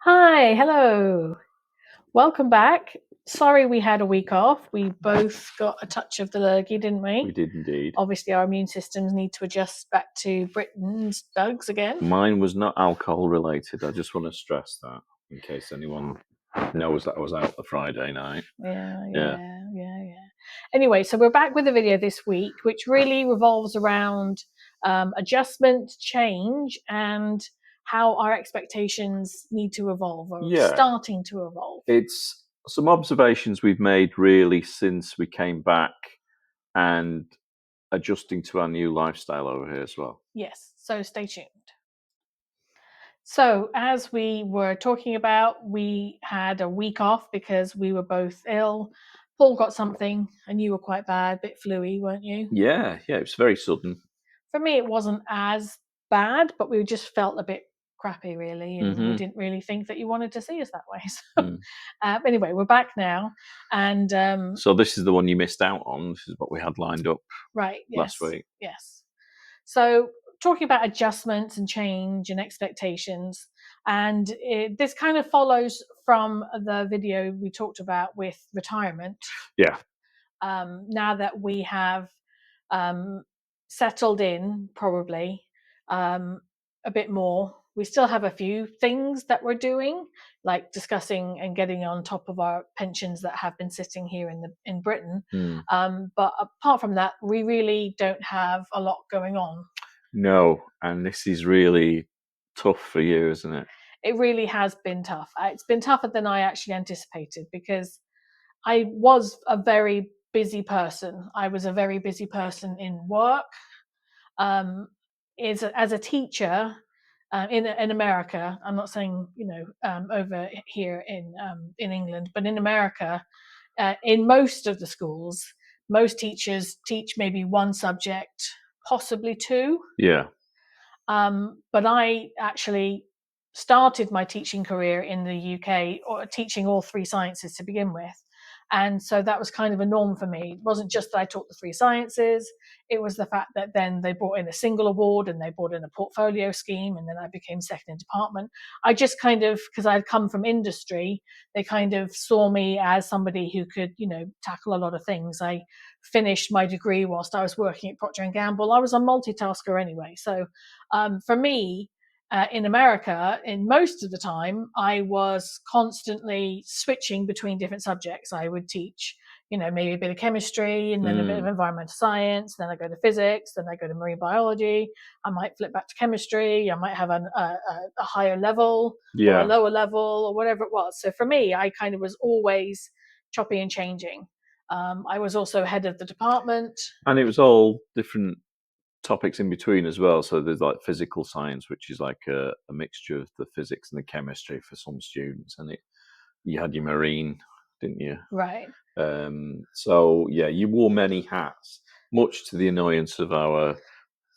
Hi, hello. Welcome back. Sorry we had a week off. We both got a touch of the lurgy, didn't we? We did indeed. Obviously, our immune systems need to adjust back to Britain's bugs again. Mine was not alcohol related. I just want to stress that in case anyone knows that I was out the Friday night. Yeah. Anyway, so we're back with a video this week, which really revolves around adjustment, change, and how our expectations need to evolve or starting to evolve. It's some observations we've made really since we came back and adjusting to our new lifestyle over here as well. Yes, so stay tuned. So, as we were talking about, we had a week off because we were both ill. Paul got something, and you were quite bad, a bit fluey, weren't you? Yeah, it was very sudden. For me, it wasn't as bad, but we just felt a bit crappy, really, and we didn't really think that you wanted to see us that way. So, anyway, we're back now, and so this is the one you missed out on. This is what we had lined up last week. Yes. So, talking about adjustments and change and expectations, and this kind of follows from the video we talked about with retirement. Yeah. Now that we have settled in, probably a bit more, we still have a few things that we're doing, like discussing and getting on top of our pensions that have been sitting here in Britain. But apart from that, we really don't have a lot going on. No, and this is really tough for you, isn't it? It really has been tough. It's been tougher than I actually anticipated because I was a very busy person. I was a very busy person in work. As a teacher in America, I'm not saying over here in England, but in America, in most of the schools, most teachers teach maybe one subject, possibly two. Yeah. But I actually started my teaching career in the UK, or teaching all three sciences to begin with. And so that was kind of a norm for me. It wasn't just that I taught the three sciences. It was the fact that then they brought in a single award and they brought in a portfolio scheme, and then I became second in department. I just kind of, because I'd come from industry, they kind of saw me as somebody who could, tackle a lot of things. I finished my degree whilst I was working at Procter & Gamble. I was a multitasker anyway. So for me, in America, in most of the time, I was constantly switching between different subjects. I would teach, maybe a bit of chemistry and then a bit of environmental science. Then I go to physics. Then I go to marine biology. I might flip back to chemistry. I might have a higher level or a lower level or whatever it was. So for me, I kind of was always chopping and changing. I was also head of the department. And it was all different topics in between as well. So there's like physical science, which is like a mixture of the physics and the chemistry for some students, and you had your marine, didn't you? Right. So yeah, you wore many hats, much to the annoyance of our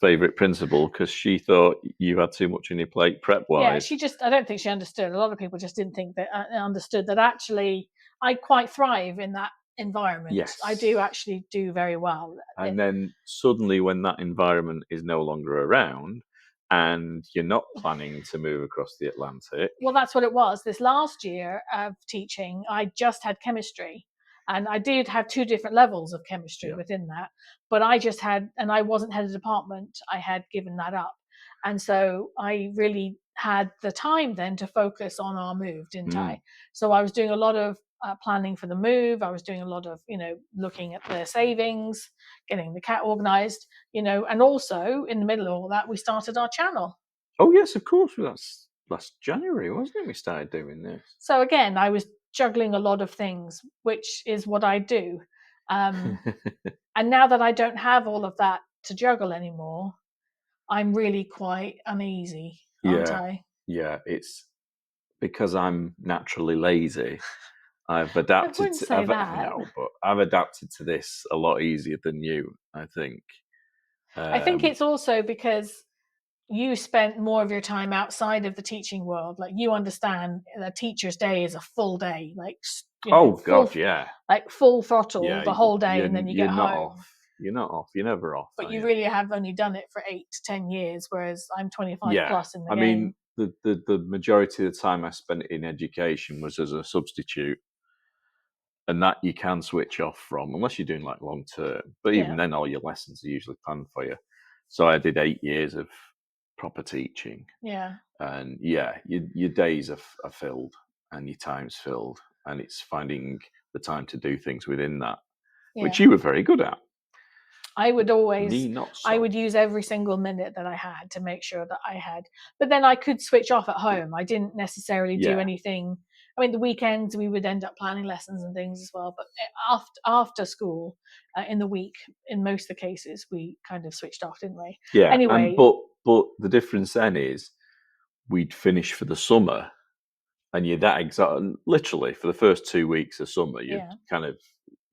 favourite principal, because she thought you had too much on your plate prep wise. Yeah, I don't think she understood. A lot of people just didn't think that understood that actually I quite thrive in that environment. Yes. I do actually do very well. And then suddenly when that environment is no longer around and you're not planning to move across the Atlantic. Well, that's what it was. This last year of teaching, I just had chemistry. And I did have two different levels of chemistry within that. But I just had, and I wasn't head of department, I had given that up. And so I really had the time then to focus on our move, didn't I? So I was doing a lot of planning for the move. I was doing a lot of, looking at the savings, getting the cat organized, and also in the middle of all that, we started our channel. Oh, yes, of course. That's last January, wasn't it? We started doing this. So again, I was juggling a lot of things, which is what I do. And now that I don't have all of that to juggle anymore, I'm really quite uneasy, aren't I? Yeah, it's because I'm naturally lazy. I've adapted. I wouldn't say that. No, but I've adapted to this a lot easier than you, I think. I think it's also because you spent more of your time outside of the teaching world. Like, you understand a teacher's day is a full day, like like full throttle the whole day, and then you get home. You're not off. You're never off. But you really have only done it for 8 to 10 years, whereas I'm 25 plus in the game. I mean, the majority of the time I spent in education was as a substitute, and that you can switch off from unless you're doing like long term. But even then, all your lessons are usually planned for you. So I did 8 years of proper teaching. Yeah. And your days are filled and your time's filled, and it's finding the time to do things within that, which you were very good at. I would Me not so. I would use every single minute that I had to make sure that I had, but then I could switch off at home. I didn't necessarily do anything. I mean, the weekends we would end up planning lessons and things as well, but after school, in the week, in most of the cases, we kind of switched off, didn't we? Yeah. Anyway. But the difference then is we'd finish for the summer, and you're that literally for the first 2 weeks of summer, you're kind of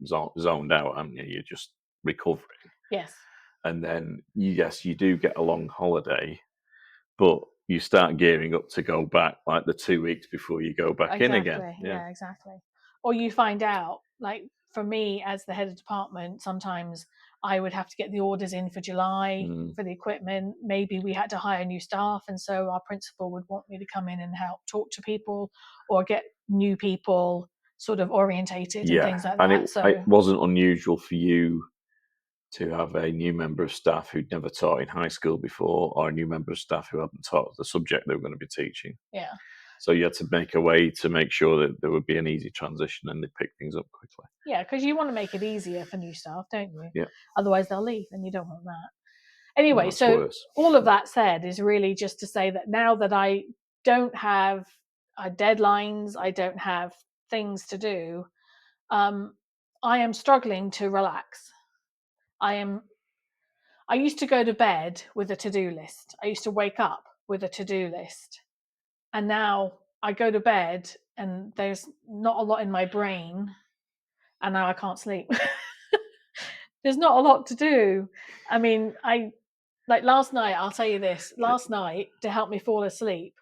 zoned out, haven't you? You're just recovering. Yes. And then, yes, you do get a long holiday, but you start gearing up to go back like the 2 weeks before you go back in again. Yeah, exactly. Or you find out, like for me as the head of department, sometimes I would have to get the orders in for July for the equipment. Maybe we had to hire new staff, and so our principal would want me to come in and help talk to people or get new people sort of orientated and things like that. And it wasn't unusual for you to have a new member of staff who'd never taught in high school before, or a new member of staff who hadn't taught the subject they were going to be teaching. Yeah. So you had to make a way to make sure that there would be an easy transition and they pick things up quickly. Yeah, because you want to make it easier for new staff, don't you? Yeah. Otherwise they'll leave, and you don't want that. Anyway, so worse. All of that said is really just to say that now that I don't have deadlines, I don't have things to do, I am struggling to relax. I used to go to bed with a to-do list. I used to wake up with a to-do list. And now I go to bed and there's not a lot in my brain, and now I can't sleep. There's not a lot to do. I mean, like last night, I'll tell you this. Last night, to help me fall asleep,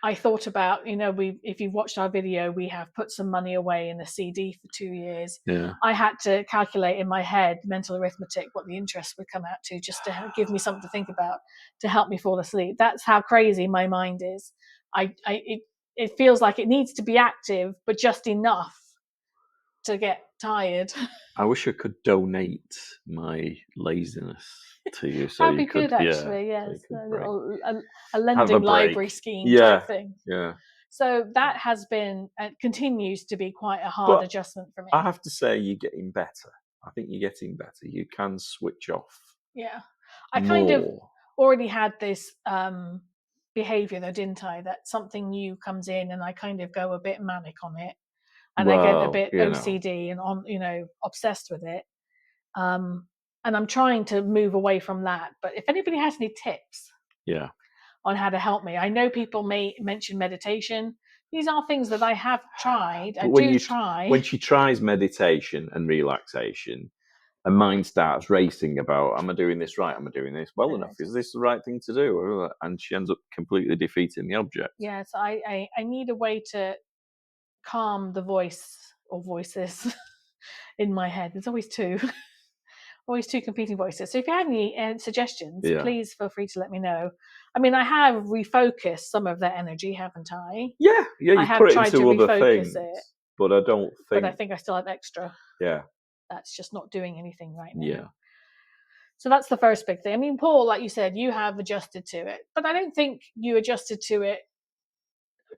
I thought about, if you've watched our video, we have put some money away in a CD for 2 years. Yeah. I had to calculate in my head, mental arithmetic, what the interest would come out to, just to give me something to think about, to help me fall asleep. That's how crazy my mind is. It feels like it needs to be active, but just enough to get tired. I wish I could donate my laziness to you, so that'd you be could, good, actually. yeah, Yes, so a lending library scheme type thing. Yeah. So that has been and continues to be quite a hard adjustment for me. I have to say, you're getting better. I think you're getting better. You can switch off. Yeah, I kind of already had this behavior, though, didn't I? That something new comes in, and I kind of go a bit manic on it. And I get a bit OCD and obsessed with it. And I'm trying to move away from that. But if anybody has any tips on how to help me, I know people may mention meditation. These are things that I have tried. When she tries meditation and relaxation, her mind starts racing about, am I doing this right? Am I doing this well enough? Is this the right thing to do? And she ends up completely defeating the object. Yes, I need a way to calm the voice or voices in my head. There's always two competing voices. So if you have any suggestions, please feel free to let me know. I mean, I have refocused some of that energy, haven't I? Yeah, I have put it tried into to other refocus things, it, but I don't think. But I think I still have extra. Yeah, that's just not doing anything right now. Yeah. So that's the first big thing. I mean, Paul, like you said, you have adjusted to it, but I don't think you adjusted to it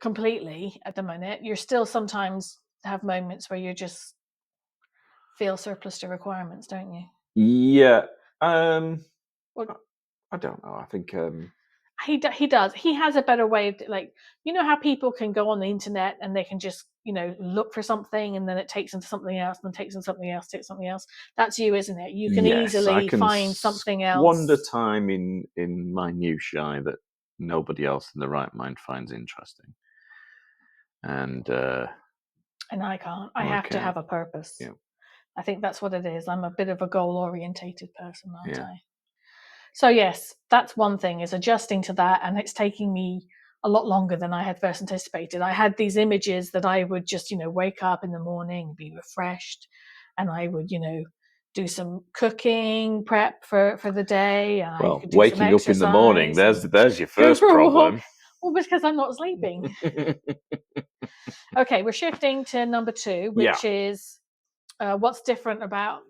completely at the minute. You're still sometimes have moments where you just feel surplus to requirements, don't you? Yeah. I don't know. I think he does. He has a better way of, like, how people can go on the internet and they can just look for something, and then it takes them to something else, and then takes them something else, takes something else. That's you, isn't it? You can easily find something else. Wander time in minutiae that nobody else in the right mind finds interesting. And I can't. I have to have a purpose. Yeah. I think that's what it is. I'm a bit of a goal-orientated person, aren't I? So yes, that's one thing, is adjusting to that, and it's taking me a lot longer than I had first anticipated. I had these images that I would just, wake up in the morning, be refreshed, and I would, do some cooking prep for the day. Well, waking up in the morning, there's your first problem. Well, because I'm not sleeping. Okay, we're shifting to number 2, which is what's different about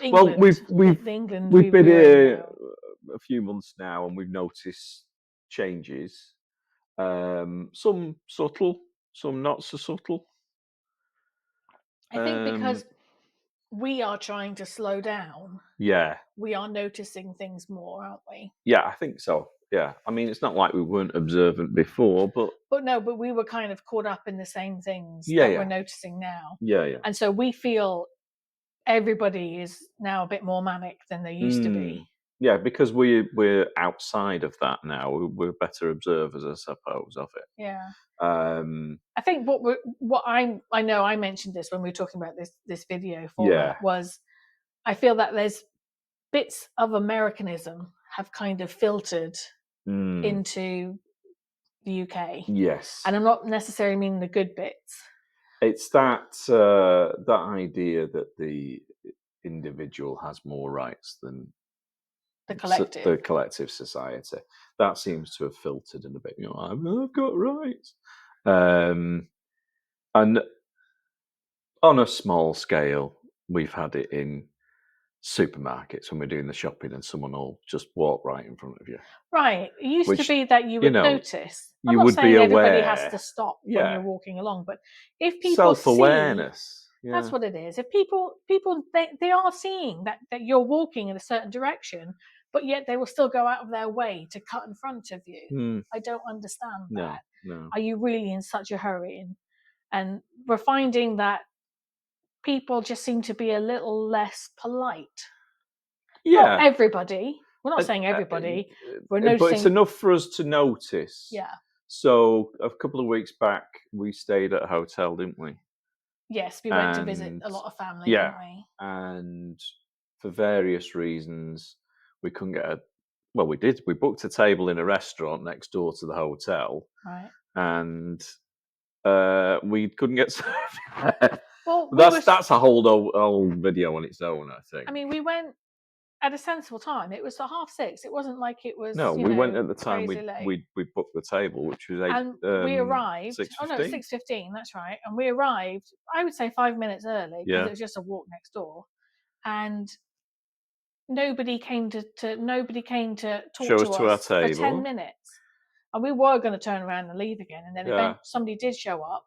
Well, England. The England we've been we're in here now. a few months now, and we've noticed changes. Some subtle, some not so subtle. I think because we are trying to slow down, Yeah, we are noticing things more, aren't we? yeah, I think so. Yeah, I mean, it's not like we weren't observant before, but But we were kind of caught up in the same things yeah, that we're yeah, noticing now. yeah. And so we feel everybody is now a bit more manic than they used to be. Yeah, because we're outside of that now. We're better observers, I suppose, of it. Yeah. Um, I think what I know I mentioned this when we were talking about this video format yeah. was I feel that there's bits of Americanism have kind of filtered into the UK. Yes. And I'm not necessarily meaning the good bits. It's that idea that the individual has more rights than The collective. the collective society. That seems to have filtered in a bit. I've got rights. And on a small scale, we've had it in supermarkets when we're doing the shopping and someone will just walk right in front of you. Right. It used to Which, be that you would notice. I'm you not would be saying everybody has aware. to stop when you're Yeah. walking along, but if people Self-awareness. see, that's what it is. If people they are seeing that you're walking in a certain direction, but yet they will still go out of their way to cut in front of you. I don't understand that. No. Are you really in such a hurry? And we're finding that people just seem to be a little less polite. Yeah. Not everybody. We're not saying everybody. We're noticing. But it's enough for us to notice. Yeah. So a couple of weeks back, we stayed at a hotel, didn't we? Yes, we went to visit a lot of family, yeah, didn't we? And for various reasons, we couldn't get well, we did. We booked a table in a restaurant next door to the hotel. Right. And we couldn't get served. Well, that's a whole video on its own, I think. I mean, we went at a sensible time. It was 6:30. It wasn't like it was. No, we went at the time we booked the table, which was 8. And we arrived. 6:15. Oh no, 6:15. That's right. And we arrived. I would say 5 minutes early because it was just a walk next door, and nobody came to talk Show to us to our for table. 10 minutes. And we were going to turn around and leave again. And then somebody did show up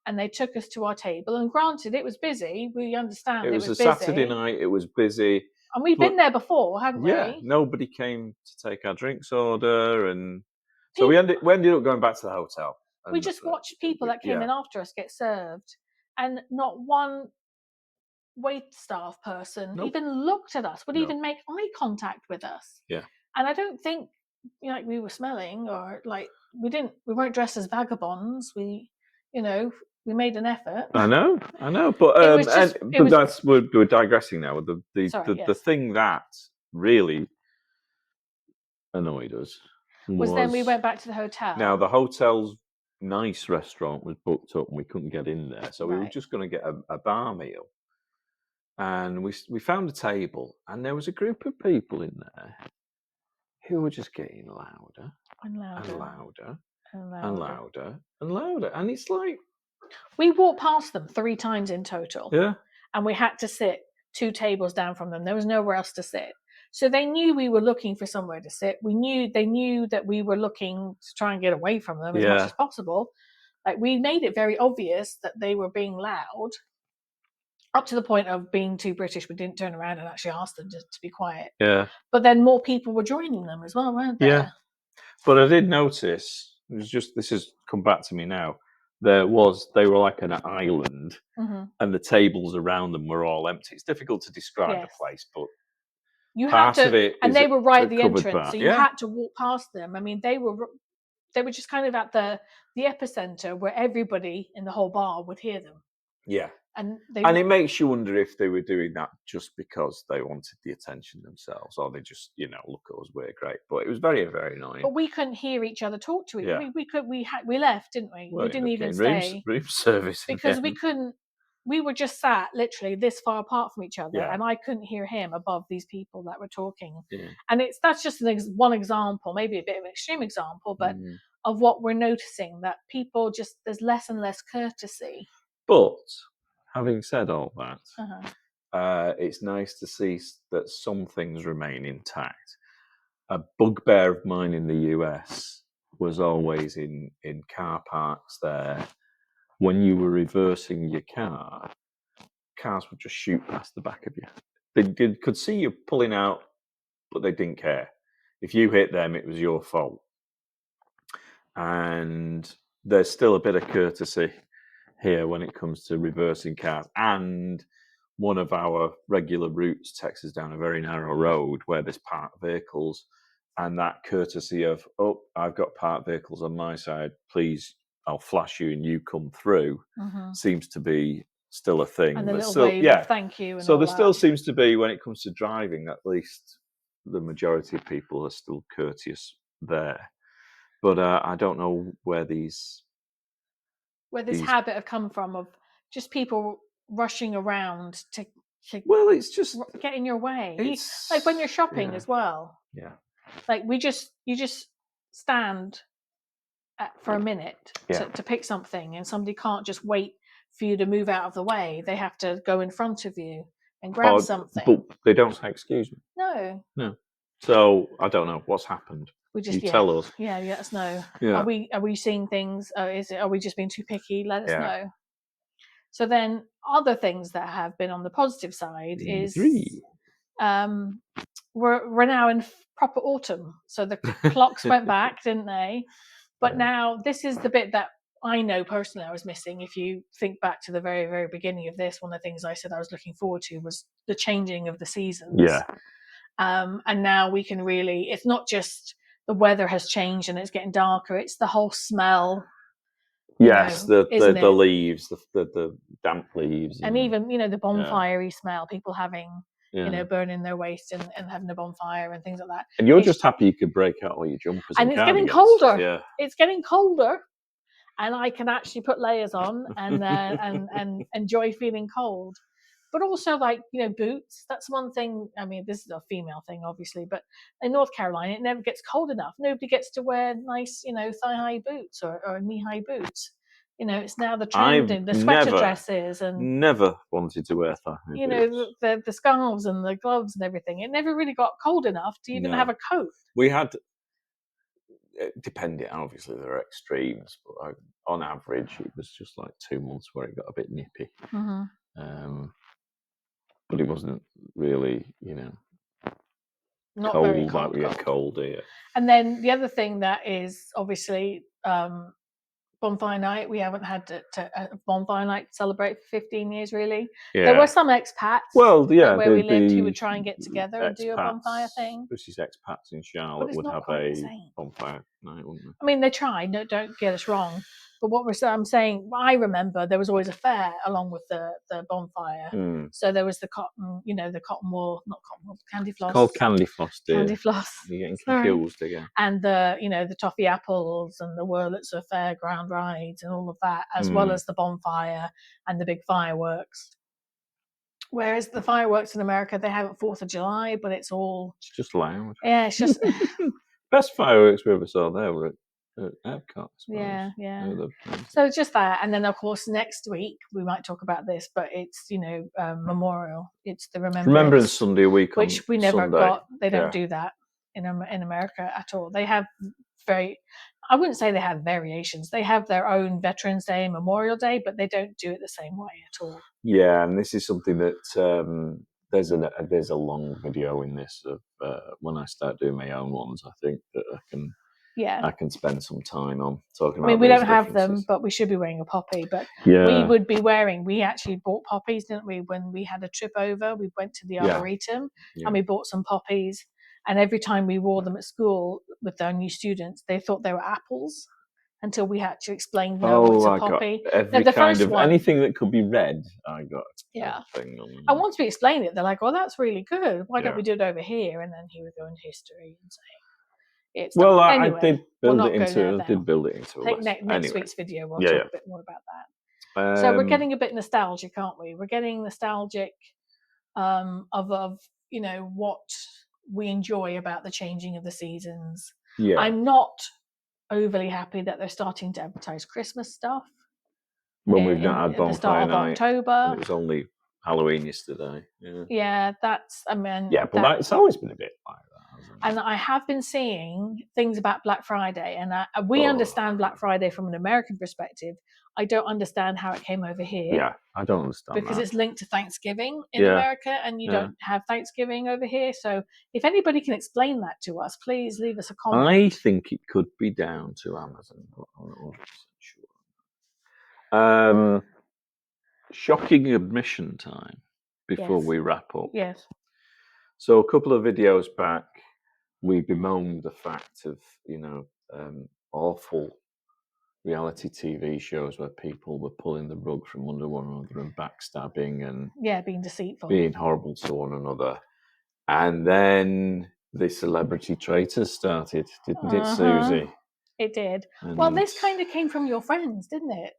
and they took us to our table. And granted, it was busy. We understand it was busy. Saturday night. It was busy. And we've been there before, hadn't we? Yeah, nobody came to take our drinks order. And so we ended up going back to the hotel. We just watched people that came in after us get served. And not one wait staff person even looked at us, would even make eye contact with us. Yeah. And I don't think like we were smelling or like we weren't dressed as vagabonds. We made an effort. I know, but we're digressing now. The thing that really annoyed us was then we went back to the hotel. Now the hotel's nice restaurant was booked up and we couldn't get in there, so we were just going to get a bar meal. And we found a table, and there was a group of people in there who were just getting louder and louder and louder and louder and louder and louder. And it's like we walked past them 3 times in total. Yeah. And we had to sit 2 tables down from them. There was nowhere else to sit. So they knew we were looking for somewhere to sit. They knew that we were looking to try and get away from them as much as possible. Like we made it very obvious that they were being loud. Up to the point of being too British, we didn't turn around and actually ask them to be quiet. Yeah. But then more people were joining them as well, weren't there? Yeah. But I did notice, this has come back to me now, they were like an island, and the tables around them were all empty. It's difficult to describe the place, but part of it and they were right at the entrance, bar. so you had to walk past them. I mean, they were just kind of at the epicenter where everybody in the whole bar would hear them. Yeah. And it makes you wonder if they were doing that just because they wanted the attention themselves, or they just, look at us, we're great. But it was very, very annoying. But we couldn't hear each other talk to each other. We left, didn't we? Well, we didn't even stay. Room service. Because we couldn't, we were just sat literally this far apart from each other, Yeah. and I couldn't hear him above these people that were talking. Yeah. And that's just one example, maybe a bit of an extreme example, but of what we're noticing, that people just, there's less and less courtesy. But having said all that, Uh-huh. it's nice to see that some things remain intact. A bugbear of mine in the US was always in car parks there. When you were reversing your car, cars would just shoot past the back of you. They could see you pulling out, but they didn't care. If you hit them, it was your fault. And there's still a bit of courtesy here when it comes to reversing cars. And one of our regular routes takes us down a very narrow road where there's parked vehicles. And that courtesy of, oh, I've got parked vehicles on my side, please, I'll flash you and you come through, seems to be still a thing. And the little still, wave of thank you and so all there that. still seems to be, when it comes to driving, at least the majority of people are still courteous there. But I don't know where this habit have come from, of just people rushing around to well, it's just get in your way. It's Like when you're shopping as well. Yeah. Like you just stand for a minute to pick something, and somebody can't just wait for you to move out of the way. They have to go in front of you and grab something. But they don't say excuse me. No. So I don't know what's happened. We just tell us. Yeah, let us know. Yeah. Are we seeing things? Are we just being too picky? Let us know. So then, other things that have been on the positive side is we're now in proper autumn. So the clocks went back, didn't they? But now this is the bit that I know personally I was missing. If you think back to the very, very beginning of this, one of the things I said I was looking forward to was the changing of the seasons. Yeah. And now we can really, it's not just the weather has changed and it's getting darker, it's the whole smell. Yes, the leaves, the damp leaves. And even, the bonfire-y smell, people having, burning their waste and having a bonfire and things like that. And you're just happy you could break out all your jumpers and it's getting colder. Yeah. It's getting colder. And I can actually put layers on and enjoy feeling cold. But also, like, boots. That's one thing. I mean, this is a female thing, obviously, but in North Carolina, it never gets cold enough. Nobody gets to wear nice, thigh-high boots or knee-high boots. It's now the trend in the sweater dresses and never wanted to wear thigh-high boots. The scarves and the gloves and everything. It never really got cold enough to even have a coat. We had, depending, obviously there are extremes, but on average, it was just like 2 months where it got a bit nippy. But it wasn't really, not cold, very cold, like we get cold here. And then the other thing that is obviously bonfire night. We haven't had a bonfire night to celebrate for 15 years, really. Yeah. There were some expats where we lived who would try and get together and do a bonfire thing. This is expats in Charlotte would have a bonfire night, wouldn't they? I mean, they tried, don't get us wrong. But I'm saying, I remember there was always a fair along with the bonfire. So there was the cotton, the cotton wool, not cotton wool, candy floss. It's called candy floss, dear. Candy floss. You're getting confused again. And the toffee apples and the Wurlitzer fairground rides and all of that, as well as the bonfire and the big fireworks. Whereas the fireworks in America, they have it 4th of July, but it's just loud. Yeah, it's just best fireworks we ever saw there were at Epcot. Yeah. So it's just that, and then of course next week we might talk about this, but it's Memorial. It's the Remembrance Sunday week, which we never Sunday. got. They don't do that in America at all. They have I wouldn't say they have variations. They have their own Veterans Day and Memorial Day, but they don't do it the same way at all. Yeah, and this is something that there's a long video in this of when I start doing my own ones. I think that I can spend some time on talking about. I mean, we don't have them, but we should be wearing a poppy. But we would be wearing. We actually bought poppies, didn't we? When we had a trip over, we went to the Arboretum and we bought some poppies. And every time we wore them at school with our new students, they thought they were apples until we had to explain, no, it's a poppy. Every kind of anything that could be red, I got. Thing on them. And once we explained it, they're like, "Oh, that's really good. Why don't we do it over here?" And then he would go into history and say, "It's." Well, anyway, I did build it into. I did build it into. I think next week's video we'll talk a bit more about that. So we're getting a bit nostalgic, aren't we? We're getting nostalgic of what we enjoy about the changing of the seasons. Yeah. I'm not overly happy that they're starting to advertise Christmas stuff. When we've not had at the start bonfire of night, October. and it was only Halloween yesterday. Yeah, that's, I mean, Yeah, but it's always been a bit like that, hasn't it? and I have been seeing things about Black Friday, and we understand Black Friday from an American perspective. I don't understand how it came over here. Yeah, I don't understand because that. it's linked to Thanksgiving in America, and you don't have Thanksgiving over here. So if anybody can explain that to us, please leave us a comment. I think it could be down to Amazon, but I'm not 100% sure. Shocking admission time before we wrap up. Yes. So a couple of videos back, we bemoaned the fact of, awful reality TV shows where people were pulling the rug from under one another and backstabbing and being deceitful, being horrible to one another. And then the celebrity Traitors started, didn't it, Suzy? It did. Well, this kind of came from your friends, didn't it?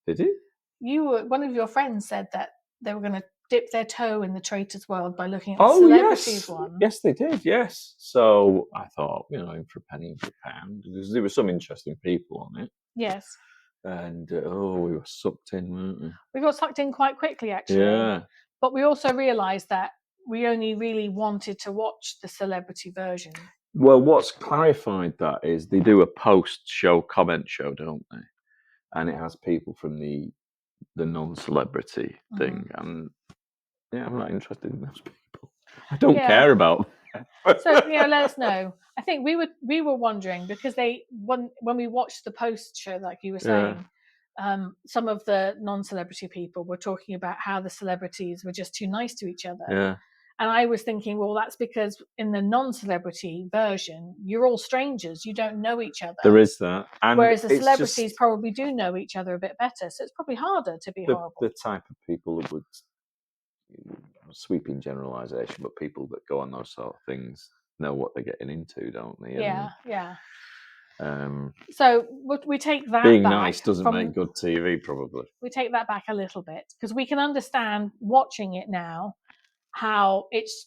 Did it? One of your friends said that they were going to dip their toe in the Traitors world by looking at the celebrities one. Yes, they did, yes. So I thought, in for a penny, for a pound, because there were some interesting people on it. Yes. And, we were sucked in, weren't we? We got sucked in quite quickly, actually. Yeah. But we also realised that we only really wanted to watch the celebrity version. Well, what's clarified that is they do a post-show comment show, don't they? And it has people from the non-celebrity thing. And, I'm not interested in those people. I don't care about them. So, let us know. I think we were wondering, because when we watched the post-show, like you were saying, some of the non-celebrity people were talking about how the celebrities were just too nice to each other. Yeah. And I was thinking, well, that's because in the non-celebrity version, you're all strangers. You don't know each other. There is that. And whereas the celebrities probably do know each other a bit better. So it's probably harder to be horrible. The type of people that would, sweeping generalisation, but people that go on those sort of things know what they're getting into, don't they? Yeah. So we take that being back. Nice doesn't make good TV, probably. We take that back a little bit, because we can understand watching it now how it's,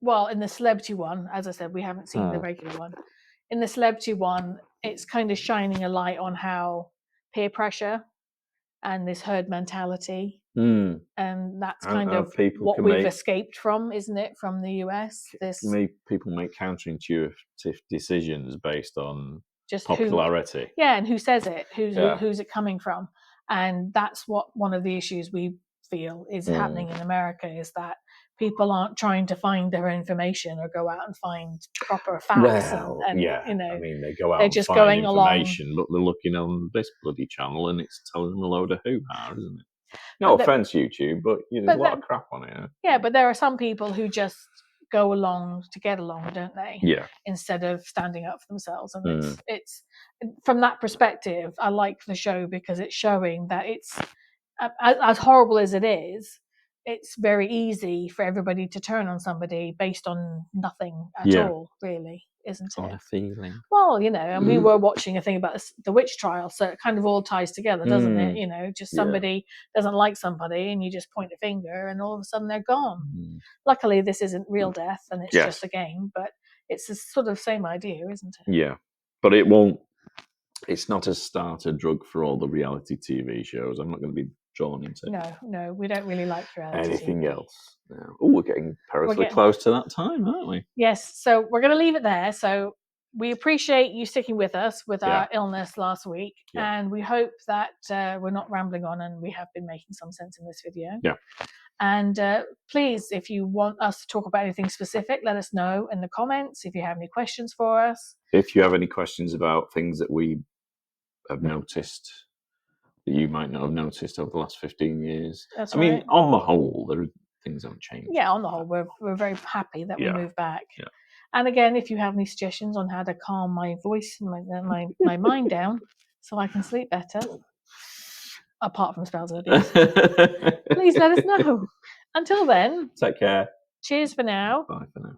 well, in the celebrity one, as I said, we haven't seen the regular one. In the celebrity one, it's kind of shining a light on how peer pressure and this herd mentality, and that's kind of what we've escaped from, isn't it, from the US? People make counterintuitive decisions based on just popularity. And who says it, who's it coming from. And that's what one of the issues we feel is happening in America, is that people aren't trying to find their information or go out and find proper facts. I mean, they go out they're and just find going information, along. but they're looking on this bloody channel and it's telling them a load of hoo-ha, isn't it? No offense, YouTube, but there's a lot of crap on it. Yeah, but there are some people who just go along to get along, don't they? Yeah. Instead of standing up for themselves. And it's from that perspective, I like the show, because it's showing that it's as horrible as it is, it's very easy for everybody to turn on somebody based on nothing at all, really, isn't it? On a feeling. Well, and we were watching a thing about the witch trial, so it kind of all ties together, doesn't it? Just somebody doesn't like somebody and you just point a finger and all of a sudden they're gone. Luckily, this isn't real death and it's just a game, but it's the sort of same idea, isn't it? Yeah, but it's not a starter drug for all the reality TV shows. I'm not going to be drawn into No, we don't really like reality anything TV. else. No. Oh, we're getting perilously close to that time, aren't we? Yes, so we're going to leave it there. So we appreciate you sticking with us with our illness last week, and we hope that we're not rambling on and we have been making some sense in this video. Yeah. And please, if you want us to talk about anything specific, let us know in the comments. If you have any questions for us. If you have any questions about things that we have noticed that you might not have noticed over the last 15 years. That's I mean, on the whole, things haven't changed. Yeah, on the whole, we're very happy that we moved back. Yeah. And again, if you have any suggestions on how to calm my voice and my mind down so I can sleep better, apart from spells and abuse, please let us know. Until then, take care. Cheers for now. Bye for now.